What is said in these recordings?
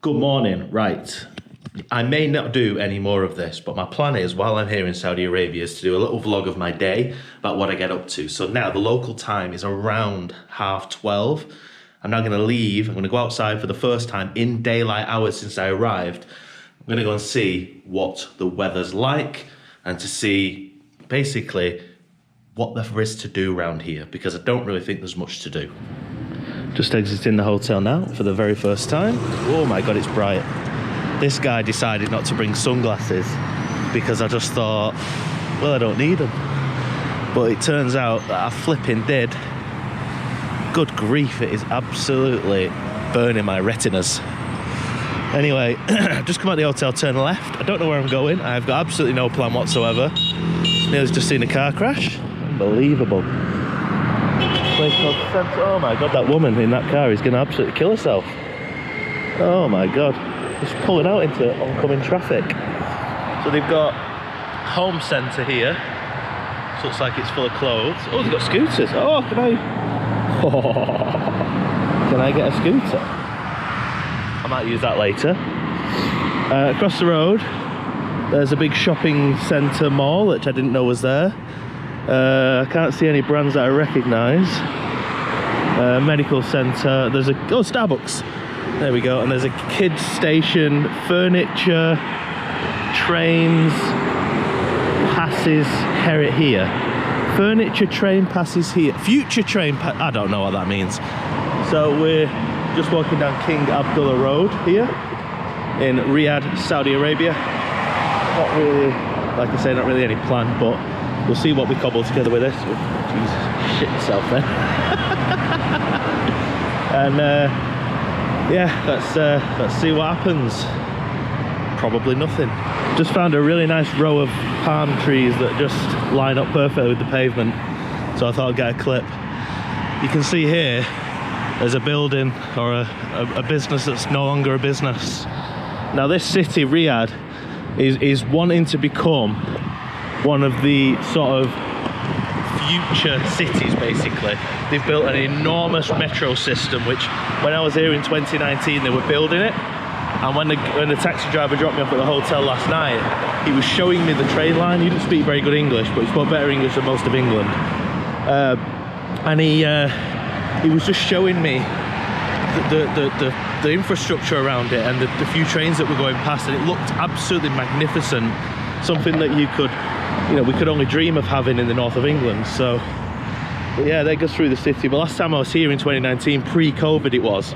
Good morning. Right. I may not do any more of this, but my plan is, while I'm here in Saudi Arabia, is to do a little vlog of my day about what I get up to. So now the local time is around 12:30. I'm now going to leave. I'm going to go outside for the first time in daylight hours since I arrived. I'm going to go and see what the weather's like and to see basically what there is to do around here, because I don't really think there's much to do. Just exiting the hotel now for the very first time. Oh my God, it's bright. This guy decided not to bring sunglasses because I just thought, well, I don't need them. But it turns out that I flipping did. Good grief, it is absolutely burning my retinas. Anyway, I've just come out of the hotel, turn left. I don't know where I'm going. I've got absolutely no plan whatsoever. Nearly just seen a car crash. Unbelievable. Place called Centre. Oh my God, that woman in that car is going to absolutely kill herself. Oh my God. Just pulling out into oncoming traffic. So they've got home centre here. So looks like it's full of clothes. Oh, they've got scooters. Oh, can I get a scooter? I might use that later. Across the road, there's a big shopping centre mall, which I didn't know was there. I can't see any brands that I recognise. Medical centre. There's a Starbucks. There we go. And there's a kids station, furniture, trains, passes here. Furniture train passes here. Future train. I don't know what that means. So we're just walking down King Abdullah Road here in Riyadh, Saudi Arabia. Not really, like I say, not really any plan, but we'll see what we cobble together with this. Oh, Jesus, shit yourself then. And yeah, let's see what happens. Probably nothing. Just found a really nice row of palm trees that just line up perfectly with the pavement, so I thought I'd get a clip. You can see here there's a building or a business that's no longer a business. Now this city, Riyadh, is wanting to become one of the sort of future cities, basically. They've built an enormous metro system, which when I was here in 2019 they were building it, and when the taxi driver dropped me off at the hotel last night, he was showing me the train line. He didn't speak very good English, but he spoke better English than most of England. And he was just showing me the infrastructure around it and the few trains that were going past, and it looked absolutely magnificent. Something that we could only dream of having in the north of England. So, but yeah, that goes through the city. But last time I was here in 2019, pre-COVID it was,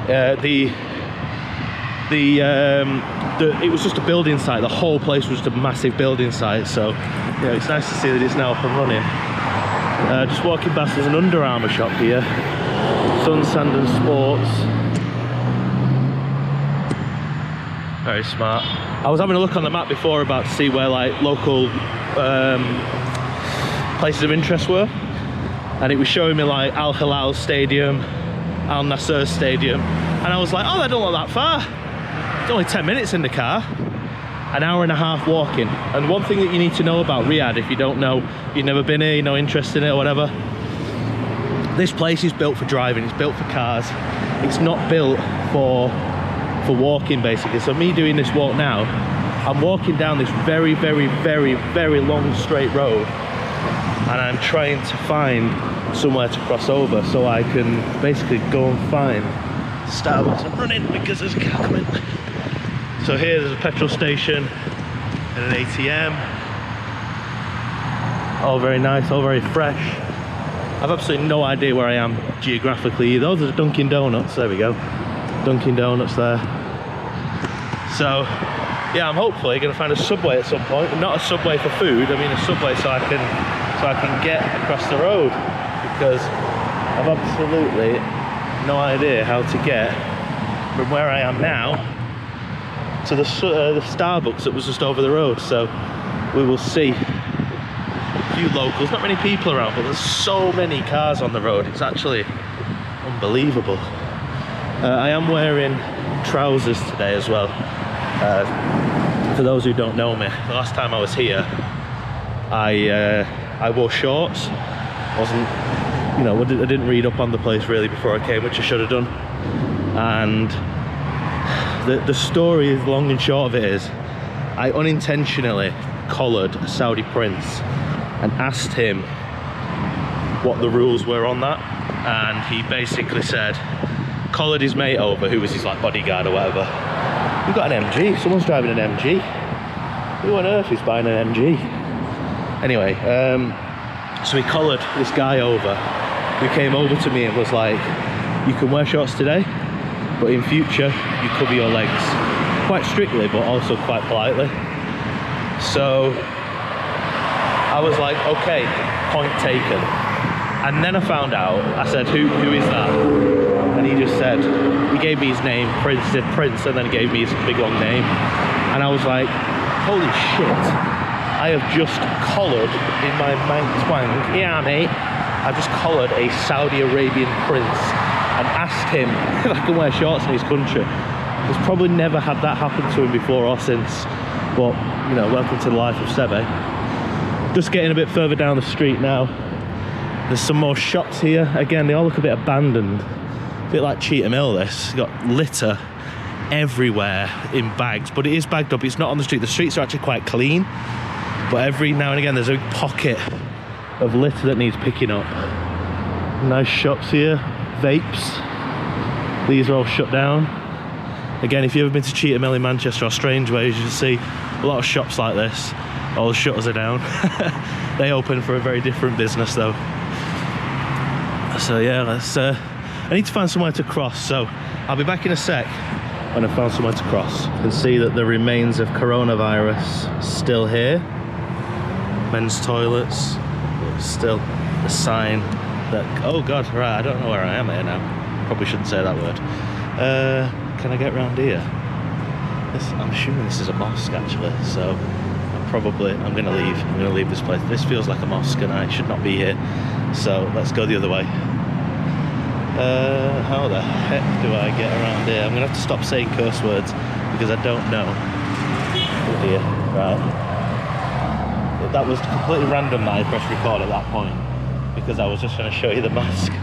it was just a building site. The whole place was just a massive building site. So, yeah, it's nice to see that it's now up and running. Just walking past, there's an Under Armour shop here. Sun, Sand and Sports. Very smart. I was having a look on the map before about to see where like local places of interest were, and it was showing me like Al Hilal Stadium, Al Nasser Stadium, and I was like, oh, they don't look that far. It's only 10 minutes in the car, an hour and a half walking. And one thing that you need to know about Riyadh, if you don't know, you've never been here, you're not interested in it or whatever, this place is built for driving, it's built for cars, it's not built for walking, basically. So me doing this walk now, I'm walking down this very, very, very, very long straight road, and I'm trying to find somewhere to cross over so I can basically go and find Starbucks. I'm running because there's a car coming. So here there's a petrol station and an ATM. All very nice, all very fresh. I've absolutely no idea where I am geographically either. Oh, there's a Dunkin' Donuts, there we go. Dunkin' Donuts there. So yeah, I'm hopefully going to find a Subway at some point. Not a Subway for food, I mean a Subway so I can get across the road, because I've absolutely no idea how to get from where I am now to the Starbucks that was just over the road. So we will see. A few locals, not many people around, but there's so many cars on the road, it's actually unbelievable. I am wearing trousers today as well. For those who don't know me, the last time I was here, I wore shorts. I didn't read up on the place really before I came, which I should have done. And the story is, long and short of it is, I unintentionally collared a Saudi prince and asked him what the rules were on that, and he basically said, collared his mate over, who was his like bodyguard or whatever. We've got an MG, someone's driving an MG. Who on earth is buying an MG? Anyway, so he collared this guy over, who came over to me and was like, you can wear shorts today, but in future you cover your legs. Quite strictly, but also quite politely. So I was like, okay, point taken. And then I found out, I said, who is that? And he just said, he gave me his name, Prince, and then he gave me his big long name. And I was like, holy shit, I have just collared in my mank twang, yeah mate, I've just collared a Saudi Arabian prince and asked him if I can wear shorts in his country. He's probably never had that happen to him before or since, but you know, welcome to the life of Sebe. Just getting a bit further down the street now. There's some more shops here. Again, they all look a bit abandoned. A bit like Cheetham Hill, this. You've got litter everywhere in bags, but it is bagged up. It's not on the street. The streets are actually quite clean, but every now and again there's a pocket of litter that needs picking up. Nice shops here. Vapes. These are all shut down. Again, if you've ever been to Cheetham Hill in Manchester or Strangeways, you'll see a lot of shops like this. All the shutters are down. They open for a very different business though. So yeah, let's I need to find somewhere to cross, so I'll be back in a sec when I've found somewhere to cross. You can see that the remains of coronavirus still here. Men's toilets, still a sign that, oh god, right, I don't know where I am here now. Probably shouldn't say that word. Can I get round here? I'm assuming this is a mosque actually, so I'm gonna leave. I'm gonna leave this place. This feels like a mosque and I should not be here. So let's go the other way. How the heck do I get around here? I'm gonna have to stop saying curse words because I don't know. Oh dear, right. That was completely random that I pressed record at that point because I was just trying to show you the mosque.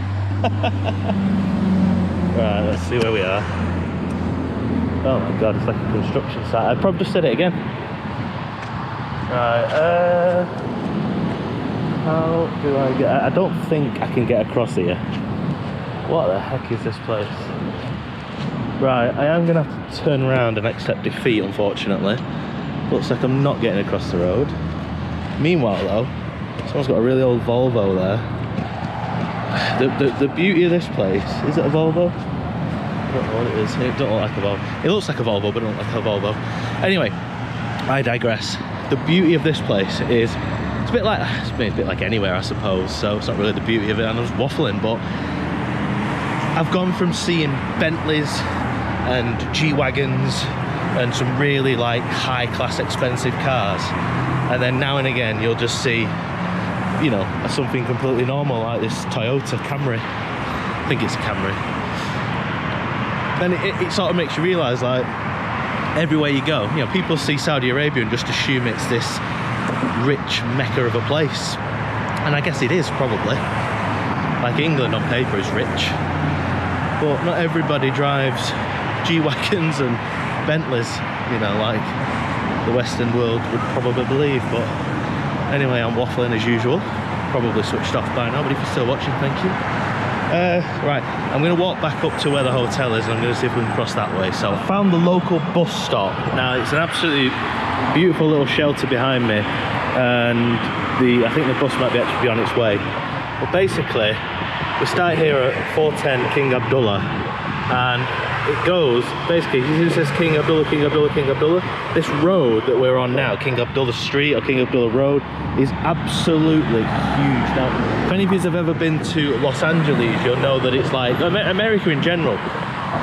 Right, let's see where we are. Oh my god, it's like a construction site. I probably just said it again. Right, how do I get... I don't think I can get across here. What the heck is this place? Right, I am going to have to turn around and accept defeat, unfortunately. Looks like I'm not getting across the road. Meanwhile, though, someone's got a really old Volvo there. The beauty of this place... Is it a Volvo? I don't know what it is. It don't look like a Volvo. It looks like a Volvo, but it doesn't look like a Volvo. Anyway, I digress. The beauty of this place is... It's a bit like anywhere, I suppose, so it's not really the beauty of it. I'm just waffling, but I've gone from seeing Bentleys and G-Wagons and some really like high-class expensive cars, and then now and again you'll just see, you know, something completely normal like this Toyota Camry. I think it's a Camry. And it sort of makes you realise, like, everywhere you go, you know, people see Saudi Arabia and just assume it's this rich mecca of a place, and I guess it is probably. Like England on paper is rich, but not everybody drives G-Wagons and Bentleys, you know, like the Western world would probably believe. But anyway, I'm waffling as usual, probably switched off by now, but if you're still watching, thank you. Right, I'm going to walk back up to where the hotel is and I'm going to see if we can cross that way. So I found the local bus stop. Now it's an absolutely beautiful little shelter behind me, and I think the bus might actually be on its way. But basically, we start here at 410 King Abdullah, and it goes, basically, it says King Abdullah, King Abdullah, King Abdullah. This road that we're on now, King Abdullah Street or King Abdullah Road, is absolutely huge. Now, if any of you have ever been to Los Angeles, you'll know that it's like, America in general,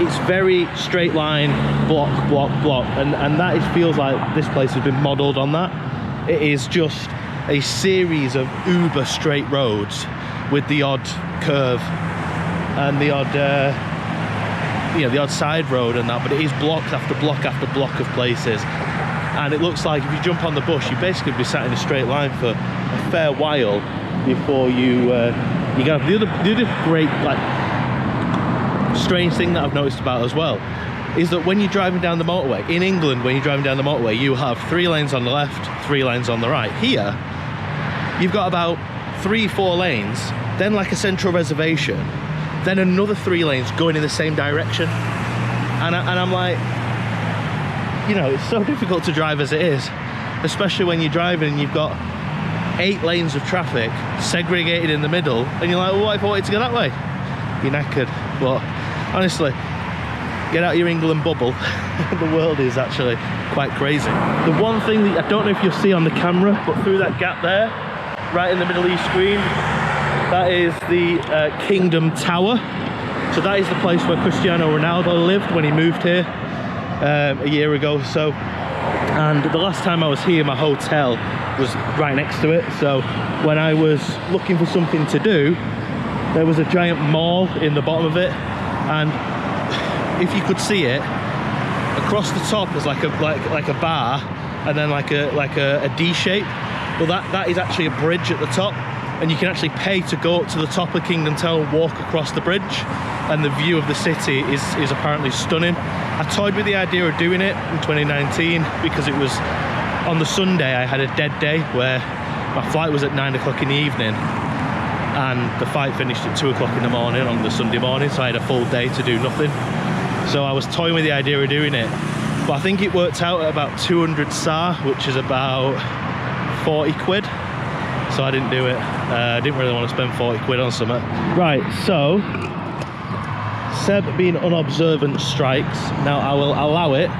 it's very straight line, block, block, block, and that feels like this place has been modelled on that. It is just a series of uber straight roads with the odd curve and the odd you know, the odd side road and that, but it is block after block after block of places, and it looks like if you jump on the bus you basically be sat in a straight line for a fair while before you get up. The other great, like, strange thing that I've noticed about as well is that when you're driving down the motorway, in England, when you're driving down the motorway, you have 3 lanes on the left, 3 lanes on the right. Here, you've got about 3-4 lanes, then like a central reservation, then another 3 lanes going in the same direction. And I'm like, you know, it's so difficult to drive as it is, especially when you're driving and you've got 8 lanes of traffic segregated in the middle, and you're like, well, what if I wanted to go that way? You're knackered. But honestly, get out your England bubble. The world is actually quite crazy. The one thing that I don't know if you'll see on the camera, but through that gap there, right in the middle of your screen, that is the Kingdom Tower. So that is the place where Cristiano Ronaldo lived when he moved here a year ago. So, and the last time I was here, my hotel was right next to it. So when I was looking for something to do, there was a giant mall in the bottom of it, and if you could see it, across the top is like a bar, and then like a D shape. Well, that is actually a bridge at the top, and you can actually pay to go up to the top of Kingdom Tower and walk across the bridge, and the view of the city is apparently stunning. I toyed with the idea of doing it in 2019 because it was on the Sunday. I had a dead day where my flight was at 9 o'clock in the evening, and the fight finished at 2 o'clock in the morning on the Sunday morning, so I had a full day to do nothing. So I was toying with the idea of doing it, but I think it worked out at about 200 SAR, which is about 40 quid. So I didn't do it. I didn't really want to spend 40 quid on something. Right, so Seb being unobservant strikes. Now I will allow it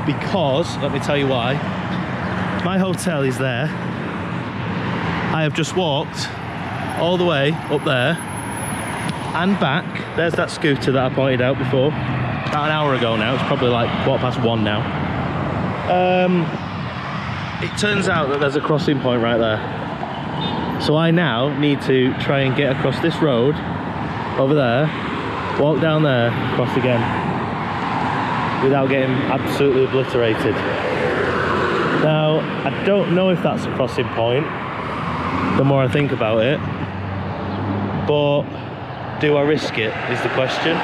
because, let me tell you why. My hotel is there. I have just walked all the way up there and back. There's that scooter that I pointed out before, about an hour ago now. It's probably like 1:15 now. It turns out that there's a crossing point right there, so I now need to try and get across this road over there, walk down there, cross again, without getting absolutely obliterated. Now I don't know if that's a crossing point the more I think about it, but do I risk it is the question.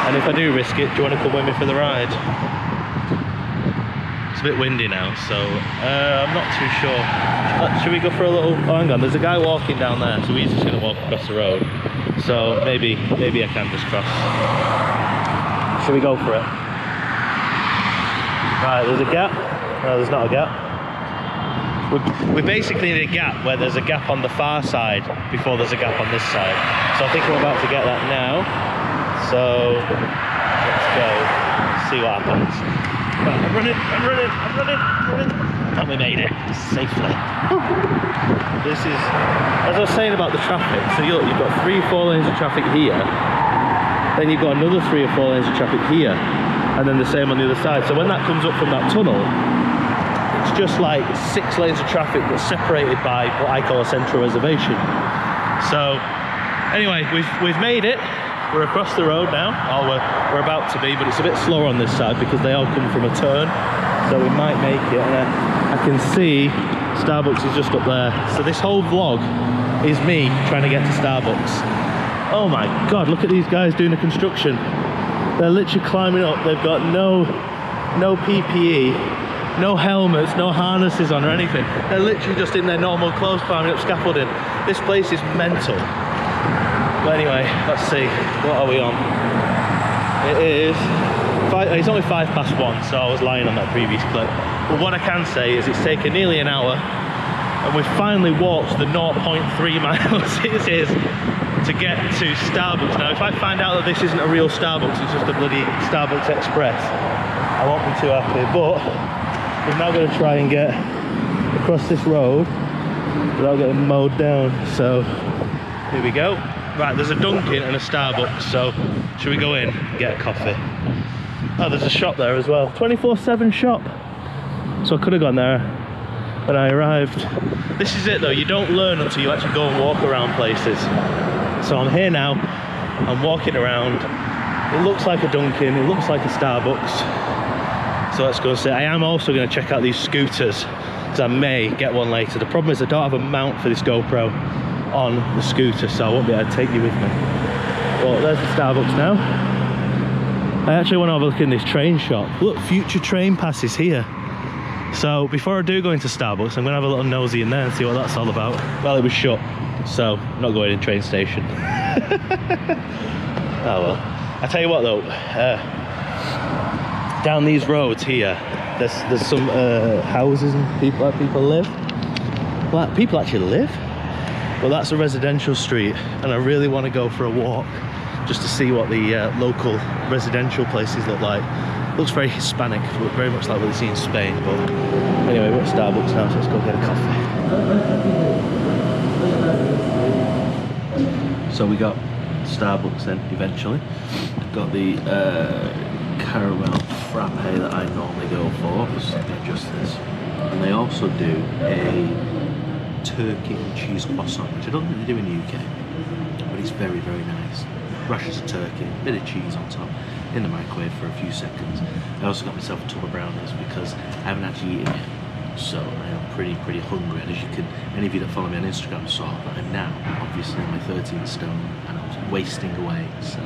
And if I do risk it, do you want to come with me for the ride? It's a bit windy now, so I'm not too sure. Should we go for a little... Oh, hang on, there's a guy walking down there, so he's just going to walk across the road. So maybe I can just cross. Should we go for it? Right, there's a gap. No, there's not a gap. We basically need a gap where there's a gap on the far side before there's a gap on this side. So I think we're about to get that now. So let's go, see what happens. Right, I'm running. And we made it safely. This is, as I was saying about the traffic, so you've got 3-4 lanes of traffic here, then you've got another 3 or 4 lanes of traffic here, and then the same on the other side. So when that comes up from that tunnel, it's just like 6 lanes of traffic that's separated by what I call a central reservation. So anyway, we've made it. We're across the road now, or we're about to be, but it's a bit slower on this side because they all come from a turn, so we might make it. And I can see Starbucks is just up there. So this whole vlog is me trying to get to Starbucks. Oh my God, look at these guys doing the construction. They're literally climbing up. They've got no PPE, no helmets, no harnesses on or anything. They're literally just in their normal clothes climbing up scaffolding. This place is mental. But anyway, let's see, what are we on? It's only 1:05, so I was lying on that previous clip. But what I can say is it's taken nearly an hour, and we've finally walked the 0.3 miles it is to get to Starbucks. Now, if I find out that this isn't a real Starbucks, it's just a bloody Starbucks Express, I won't be too happy. But we're now going to try and get across this road without getting mowed down. So here we go. Right, there's a Dunkin' and a Starbucks, so should we go in and get a coffee? Oh, there's a shop there as well, 24/7 shop. So I could have gone there when I arrived. This is it though, you don't learn until you actually go and walk around places. So I'm here now, I'm walking around. It looks like a Dunkin', it looks like a Starbucks. So let's go and see. I am also going to check out these scooters, because I may get one later. The problem is I don't have a mount for this GoPro on the scooter, so I won't be able to take you with me. Well, there's the Starbucks now. I actually want to have a look in this train shop. Look, future train passes here. So before I do go into Starbucks, I'm going to have a little nosy in there and see what that's all about. Well, it was shut, so I'm not going in train station. Oh well. I tell you what though, down these roads here, there's some houses and people live. Well, people actually live. But that's a residential street, and I really want to go for a walk just to see what the local residential places look like. Looks very Hispanic, very much like what they see in Spain. But anyway, we're at Starbucks now, so let's go get a coffee. So we got Starbucks then, eventually. Got the caramel frappe that I normally go for, just this. And they also do a turkey and cheese croissant, which I don't think they do in the UK, but it's very, very nice. Rashers of turkey, a bit of cheese on top, in the microwave for a few seconds. I also got myself a tub of brownies because I haven't actually eaten yet, so I am pretty hungry. And as you can, any of you that follow me on Instagram saw that I'm now obviously on my 13 stone and I'm wasting away. So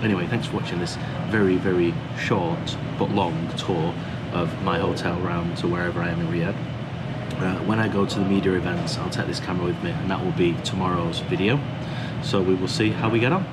anyway, thanks for watching this very, very short but long tour of my hotel round to wherever I am in Riyadh. When I go to the media events, I'll take this camera with me, and that will be tomorrow's video. So we will see how we get on.